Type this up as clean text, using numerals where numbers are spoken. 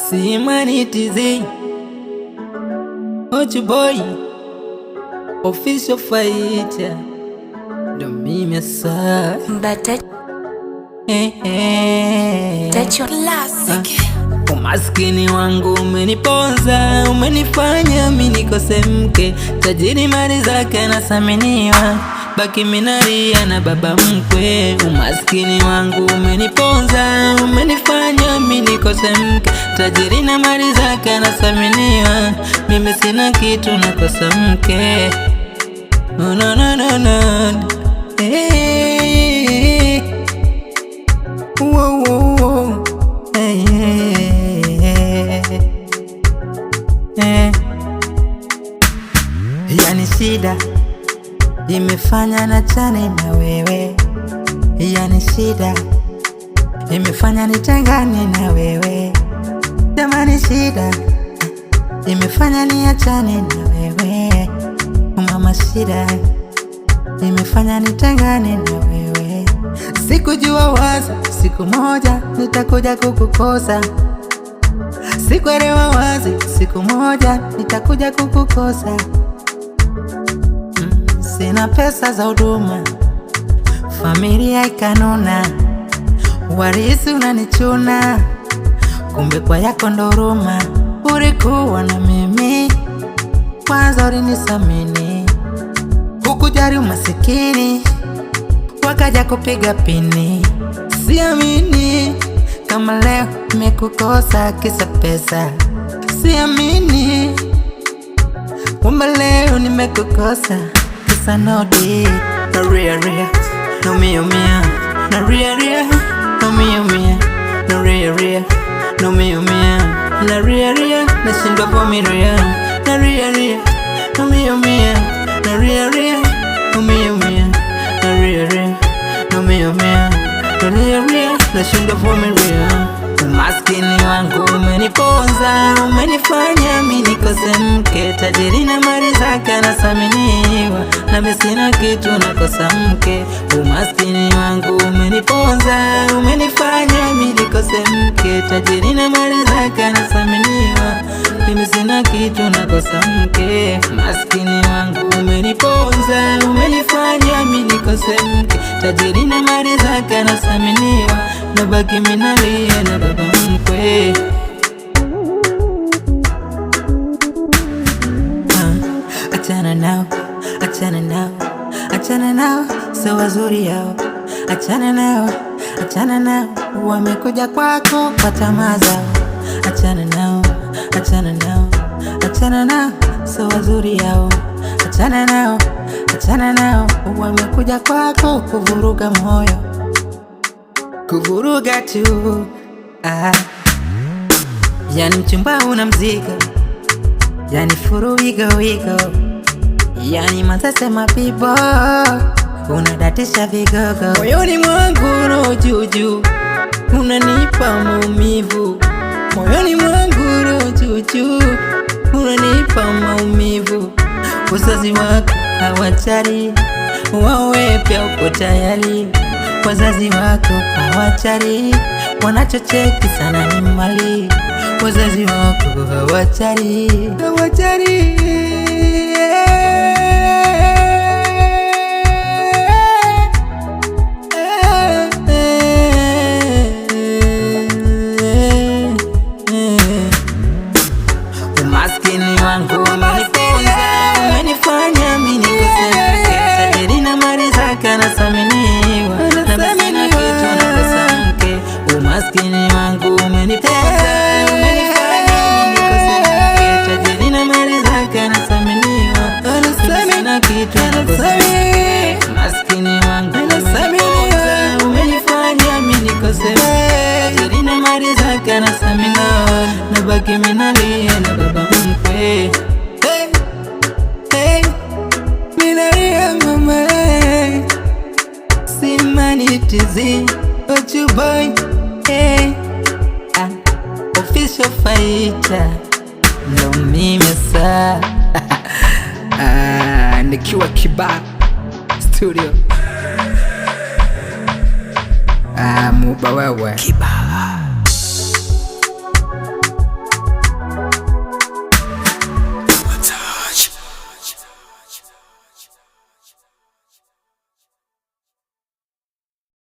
Simanity Z, Ochi Boy, official fighter, ndo mimi sasa. Umaskini wangu umeniponza, umenifanya mimi nikose mke. Tajiri mali zake nasaminiwa, baki minalia na baba mkwe. Umaskini wangu umeniponza, umenifanya mimi nikose mke. Tajiri na mali zake nasaminiwa, mimi sina kitu nakosa mke. No, no, no, no, no. Hey. Whoa, whoa, whoa. Hey, hey, hey. Yani shida imefanya na chane na wewe, yani shida imefanya nitengane na wewe. Jamani, shida imefanya niachane na wewe. Mama, shida imefanya nitengane na wewe. Sikujua wazi siku moja nitakuja kukukosa, sikuelewa wazi siku moja nitakuja kukukosa. Sina pesa za huduma, familia ikanuna, warisi unanichuna, kumbe kwa yako ndo huruma. Ulikuwa na mimi kwanza, ulinisamini, hukujali umasikini, wakaja kupiga pini. Siamini kama leo nimekukosa kisa pesa, siamini kwamba leo nimekukosa kisa nodi. Na ria ria, na mia mia, na ria ria, na mia mia, na ria ria, na mia mia, na ria ria, nashindwa vumilia. Na ria ria, na mia mia, na ria ria, na mia mia, na ria ria, na mia mia, na ria ria, nashindwa vumilia. Umaskini wangu umeniponza, umenifanya mimi nikose mke. Tajiri na mali zake anasaminiwa, na mimi sina kitu nakosa mke. Umaskini wangu umeniponza, umenifanya mimi nikose mke. Tajiri na mali zake anasaminiwa, mimi sina kitu nakosa mke. Umaskini wangu umeniponza, umenifanya mimi nikose mke. Tajiri na mali zake anasaminiwa, nabaki minalia na baba mkwe. Achana nao, achana nao, achana nao, so wazuri yao. Achana nao, achana nao, wamekuja kwako kwa tamaa zao. Achana nao, achana nao, achana nao, so wazuri yao. Achana nao, achana nao, wamekuja kwako kuvuruga moyo, kuvuruga tu. Yani mchumba una mzigo, yani furu wigo wigo, yani matase mapibo, unadatisha vigogo. Moyoni mwangu roho juju, unanipa maumivu. Moyoni mwangu roho juju, unanipa maumivu. Wazazi wako hawachari, wawe pia uko tayari. Wazazi wako hawachari, wanachocheki sana ni mali. Wazazi wako hawachari, hawachari. Umaskini wangu umeniponza, umenifanya mimi nikose mke. Tajiri na mali zake anasaminiwa, na mimi sina kitu nakosa mke. Umaskini wangu umeniponza, umenifanya mimi nikose mke. Tajiri na mali zake anasaminiwa, mimi sina kitu nakosa mke. Umaskini wangu umeniponza, umenifanya mimi nikose mke. Tajiri na mali zake anasaminiwa, nabaki minalia na baba mkwe. Hey, hey, minalia mama. Simanity Z, Ochi Boy, hey, official fighter, ndo mimi saa. Nikiwa Kiba Studio, Muba wewe Kiba.